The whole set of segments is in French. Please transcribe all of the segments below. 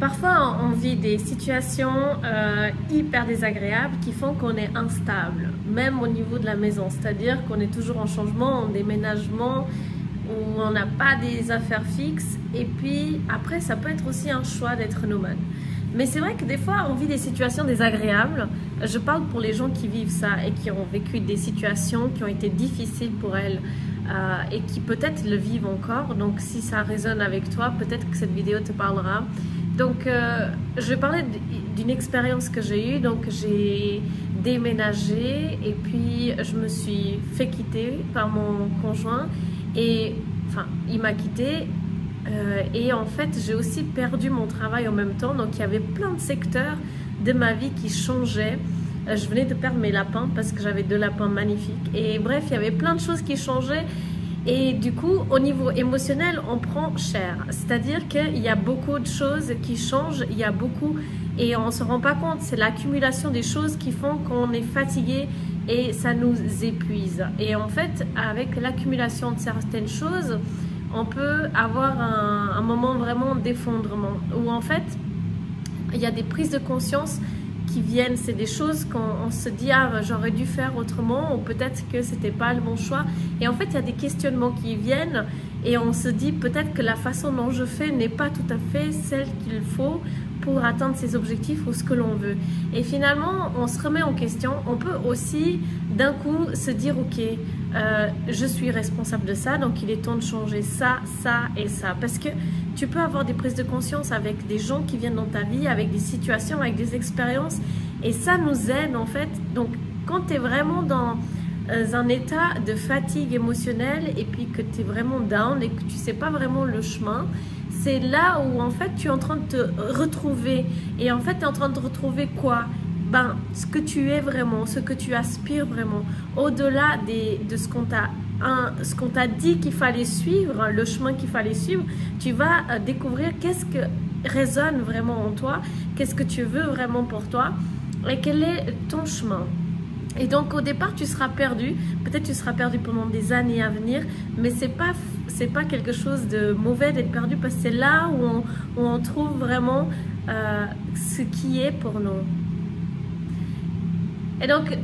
Parfois, on vit des situations hyper désagréables qui font qu'on est instable, même au niveau de la maison. C'est-à-dire qu'on est toujours en changement, en déménagement, où on n'a pas des affaires fixes. Et puis, après, ça peut être aussi un choix d'être nomade. Mais c'est vrai que des fois, on vit des situations désagréables. Je parle pour les gens qui vivent ça et qui ont vécu des situations qui ont été difficiles pour elles et qui peut-être le vivent encore. Donc, si ça résonne avec toi, peut-être que cette vidéo te parlera. Donc, je vais parler d'une expérience que j'ai eue. Donc, j'ai déménagé et puis je me suis fait quitter par mon conjoint. Et, enfin, il m'a quittée. Et en fait, j'ai aussi perdu mon travail en même temps. Donc, il y avait plein de secteurs de ma vie qui changeaient. Je venais de perdre mes lapins parce que j'avais 2 lapins magnifiques. Et bref, il y avait plein de choses qui changeaient. Et du coup, au niveau émotionnel, on prend cher. C'est-à-dire qu'il y a beaucoup de choses qui changent. Il y a beaucoup... Et on ne se rend pas compte. C'est l'accumulation des choses qui font qu'on est fatigué et ça nous épuise. Et en fait, avec l'accumulation de certaines choses... on peut avoir un moment vraiment d'effondrement où en fait il y a des prises de conscience qui viennent, c'est des choses qu'on se dit ah j'aurais dû faire autrement ou peut-être que c'était pas le bon choix et en fait il y a des questionnements qui viennent et on se dit peut-être que la façon dont je fais n'est pas tout à fait celle qu'il faut pour atteindre ses objectifs ou ce que l'on veut. Et finalement, on se remet en question. On peut aussi d'un coup se dire ok, je suis responsable de ça, donc il est temps de changer ça, ça et ça. Parce que tu peux avoir des prises de conscience avec des gens qui viennent dans ta vie, avec des situations, avec des expériences et ça nous aide en fait. Donc quand tu es vraiment dans un état de fatigue émotionnelle et puis que tu es vraiment down et que tu sais pas vraiment le chemin, c'est là où en fait tu es en train de te retrouver et en fait tu es en train de retrouver quoi? Ben, ce que tu es vraiment, ce que tu aspires vraiment, au-delà de ce qu'on t'a dit qu'il fallait suivre, le chemin qu'il fallait suivre, tu vas découvrir qu'est-ce que résonne vraiment en toi, qu'est-ce que tu veux vraiment pour toi et quel est ton chemin. Et donc au départ tu seras perdu, peut-être tu seras perdu pendant des années à venir, mais c'est pas quelque chose de mauvais d'être perdu parce que c'est là où on trouve vraiment ce qui est pour nous. Et donc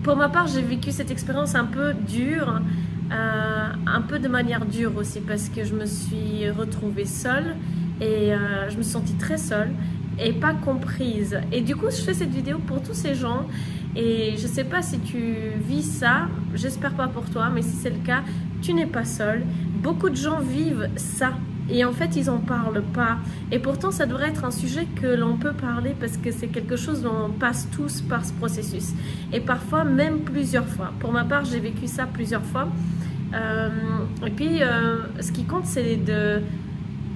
pour ma part j'ai vécu cette expérience un peu dure, un peu de manière dure aussi parce que je me suis retrouvée seule et je me suis sentie très seule et pas comprise. Et du coup je fais cette vidéo pour tous ces gens. Et je sais pas si tu vis ça, j'espère pas pour toi, mais si c'est le cas, tu n'es pas seul. Beaucoup de gens vivent ça et en fait ils en parlent pas. Et pourtant ça devrait être un sujet que l'on peut parler parce que c'est quelque chose dont on passe tous par ce processus. Et parfois même plusieurs fois. Pour ma part j'ai vécu ça plusieurs fois. Et puis ce qui compte c'est de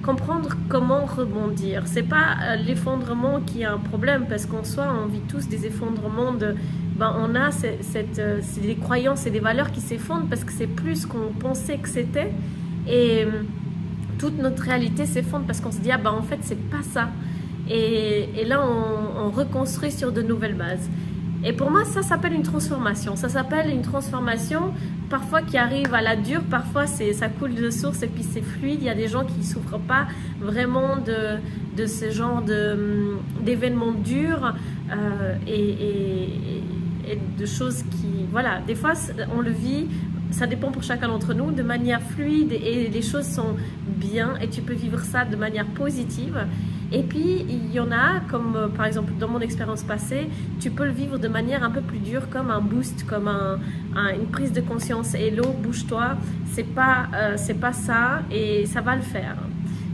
comprendre comment rebondir. C'est pas l'effondrement qui est un problème parce qu'en soi on vit tous des effondrements de on a c'est des croyances et des valeurs qui s'effondrent parce que c'est plus qu'on pensait que c'était et toute notre réalité s'effondre parce qu'on se dit ah en fait c'est pas ça et là on reconstruit sur de nouvelles bases. Et pour moi ça s'appelle une transformation, ça s'appelle une transformation parfois qui arrive à la dure, parfois ça coule de source et puis c'est fluide. Il y a des gens qui ne souffrent pas vraiment de ce genre d'événements durs et de choses qui, voilà, des fois on le vit, ça dépend pour chacun d'entre nous, de manière fluide et les choses sont bien et tu peux vivre ça de manière positive. Et puis il y en a, comme par exemple dans mon expérience passée, tu peux le vivre de manière un peu plus dure, comme un boost, comme une prise de conscience. Hello, bouge-toi, c'est pas ça et ça va le faire.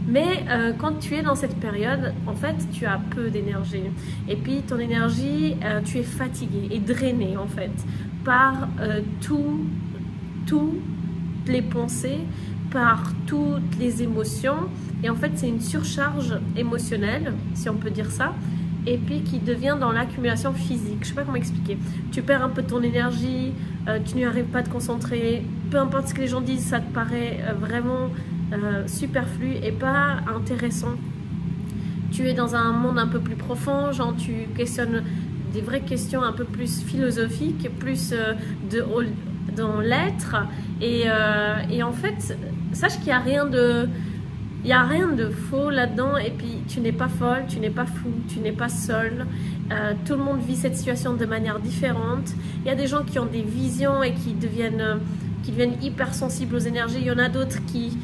Mais quand tu es dans cette période, en fait, tu as peu d'énergie. Et puis ton énergie, tu es fatigué et drainé en fait par toutes les pensées, par toutes les émotions. Et en fait, c'est une surcharge émotionnelle, si on peut dire ça, et puis qui devient dans l'accumulation physique. Je sais pas comment expliquer. Tu perds un peu ton énergie, tu n'y arrives pas à te concentrer, peu importe ce que les gens disent, ça te paraît vraiment superflu et pas intéressant. Tu es dans un monde un peu plus profond, genre tu questionnes des vraies questions un peu plus philosophiques, plus dans l'être. Et en fait, sache qu'il n'y a rien de... Il n'y a rien de faux là-dedans et puis tu n'es pas folle, tu n'es pas fou, tu n'es pas seul. Tout le monde vit cette situation de manière différente. Il y a des gens qui ont des visions et qui deviennent hypersensibles aux énergies. Il y en a d'autres qui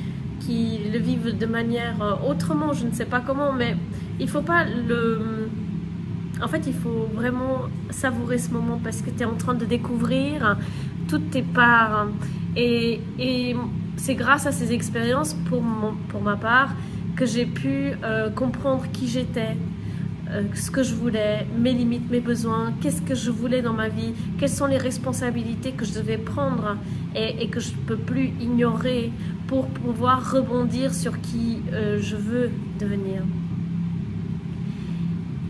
le vivent de manière autrement, je ne sais pas comment, mais il faut pas en fait, il faut vraiment savourer ce moment parce que tu es en train de découvrir toutes tes parts. Et c'est grâce à ces expériences, pour ma part, que j'ai pu comprendre qui j'étais, ce que je voulais, mes limites, mes besoins, qu'est-ce que je voulais dans ma vie, quelles sont les responsabilités que je devais prendre et que je ne peux plus ignorer pour pouvoir rebondir sur qui je veux devenir.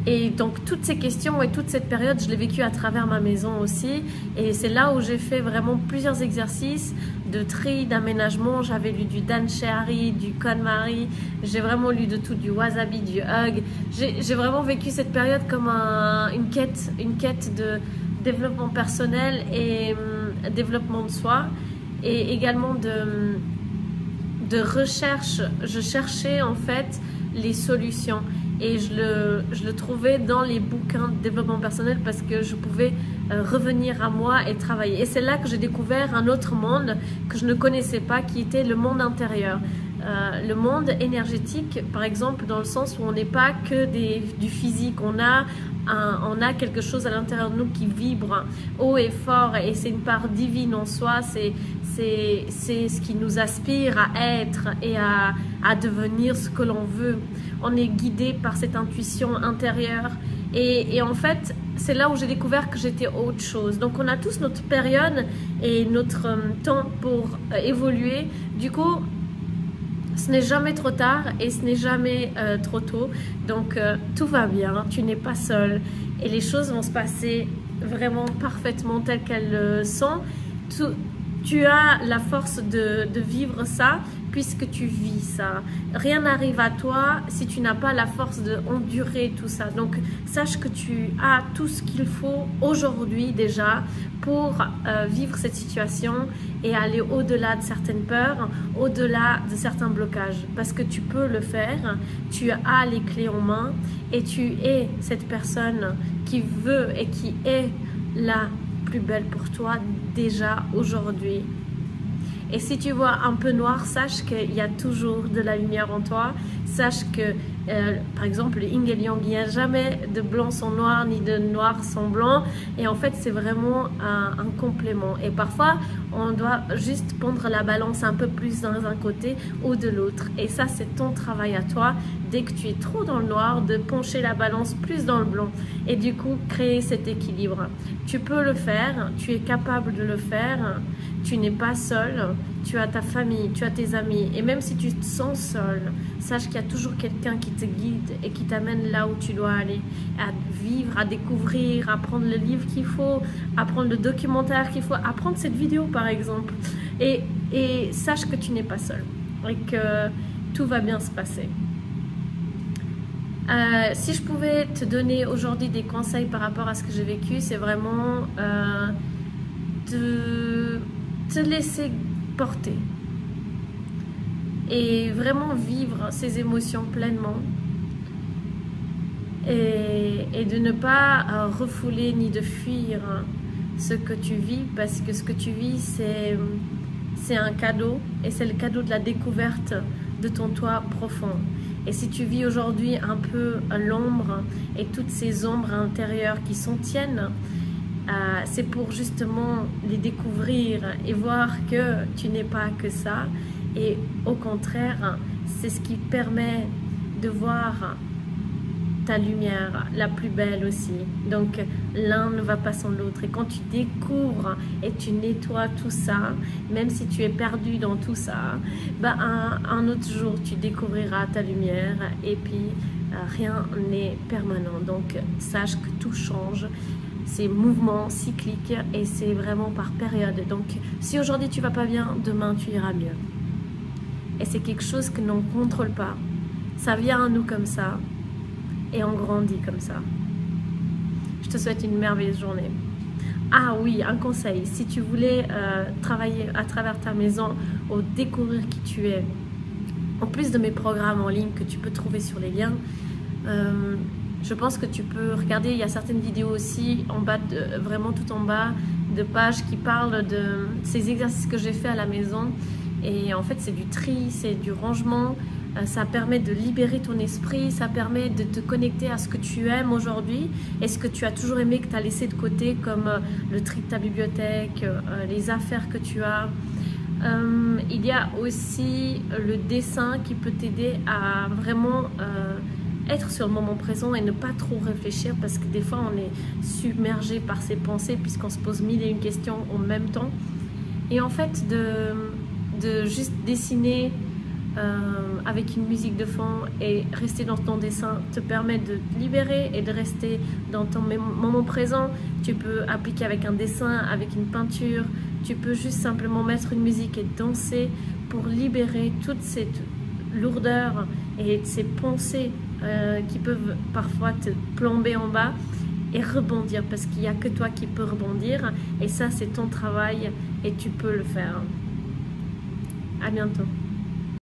Et donc toutes ces questions et toute cette période, je l'ai vécue à travers ma maison aussi. Et c'est là où j'ai fait vraiment plusieurs exercices de tri, d'aménagement. J'avais lu du Dan Cherry, du KonMari. J'ai vraiment lu de tout, du Wasabi, du Hug. J'ai vraiment vécu cette période comme une quête de développement personnel et développement de soi. Et également de recherche. Je cherchais en fait les solutions. Et je le trouvais dans les bouquins de développement personnel parce que je pouvais revenir à moi et travailler. Et c'est là que j'ai découvert un autre monde que je ne connaissais pas, qui était le monde intérieur. Le monde énergétique, par exemple, dans le sens où on n'est pas que du physique, on a quelque chose à l'intérieur de nous qui vibre haut et fort, et c'est une part divine en soi, c'est ce qui nous aspire à être et à devenir ce que l'on veut. On est guidé par cette intuition intérieure et en fait c'est là où j'ai découvert que j'étais autre chose. Donc on a tous notre période et notre temps pour évoluer. Du coup, ce n'est jamais trop tard et ce n'est jamais trop tôt. Donc tout va bien, tu n'es pas seul et les choses vont se passer vraiment parfaitement telles qu'elles sont. Tu as la force de vivre ça puisque tu vis ça. Rien n'arrive à toi si tu n'as pas la force d'endurer tout ça. Donc sache que tu as tout ce qu'il faut aujourd'hui déjà pour vivre cette situation et aller au-delà de certaines peurs, au-delà de certains blocages. Parce que tu peux le faire, tu as les clés en main et tu es cette personne qui veut et qui est la plus belle pour toi déjà aujourd'hui. Et si tu vois un peu noir, sache qu'il y a toujours de la lumière en toi. Sache que, par exemple, le yin et le yang, il n'y a jamais de blanc sans noir, ni de noir sans blanc. Et en fait, c'est vraiment un complément. Et parfois, on doit juste prendre la balance un peu plus dans un côté ou de l'autre. Et ça, c'est ton travail à toi. Dès que tu es trop dans le noir, de pencher la balance plus dans le blanc. Et du coup, créer cet équilibre. Tu peux le faire, tu es capable de le faire. Tu n'es pas seul, tu as ta famille, tu as tes amis. Et même si tu te sens seul, sache qu'il y a toujours quelqu'un qui te guide et qui t'amène là où tu dois aller. À vivre, à découvrir, à prendre le livre qu'il faut, à prendre le documentaire qu'il faut, à prendre cette vidéo par exemple. Et sache que tu n'es pas seul et que tout va bien se passer. Si je pouvais te donner aujourd'hui des conseils par rapport à ce que j'ai vécu, c'est vraiment de te laisser porter et vraiment vivre ces émotions pleinement et de ne pas refouler ni de fuir ce que tu vis, parce que ce que tu vis c'est un cadeau et c'est le cadeau de la découverte de ton toi profond. Et si tu vis aujourd'hui un peu l'ombre et toutes ces ombres intérieures qui sont tiennes, c'est pour justement les découvrir et voir que tu n'es pas que ça. Et au contraire, c'est ce qui permet de voir ta lumière la plus belle aussi. Donc l'un ne va pas sans l'autre. Et quand tu découvres et tu nettoies tout ça, même si tu es perdu dans tout ça, bah un autre jour tu découvriras ta lumière. Et puis rien n'est permanent. Donc sache que tout change. C'est mouvement cyclique et c'est vraiment par période. Donc si aujourd'hui tu vas pas bien, demain tu iras mieux. Et c'est quelque chose que l'on ne contrôle pas. Ça vient à nous comme ça et on grandit comme ça. Je te souhaite une merveilleuse journée. Ah oui, un conseil, si tu voulais travailler à travers ta maison ou découvrir qui tu es en plus de mes programmes en ligne que tu peux trouver sur les liens, je pense que tu peux regarder, il y a certaines vidéos aussi en bas, vraiment tout en bas, de pages qui parlent de ces exercices que j'ai fait à la maison. Et en fait, c'est du tri, c'est du rangement. Ça permet de libérer ton esprit, ça permet de te connecter à ce que tu aimes aujourd'hui et ce que tu as toujours aimé, que tu as laissé de côté, comme le tri de ta bibliothèque, les affaires que tu as. Il y a aussi le dessin qui peut t'aider à vraiment être sur le moment présent et ne pas trop réfléchir, parce que des fois on est submergé par ses pensées puisqu'on se pose 1001 questions en même temps. Et en fait de juste dessiner avec une musique de fond et rester dans ton dessin te permet de te libérer et de rester dans ton moment présent. Tu peux appliquer avec un dessin, avec une peinture, tu peux juste simplement mettre une musique et danser pour libérer toute cette lourdeur et ces pensées qui peuvent parfois te plomber en bas, et rebondir, parce qu'il n'y a que toi qui peux rebondir, et ça c'est ton travail et tu peux le faire. À bientôt.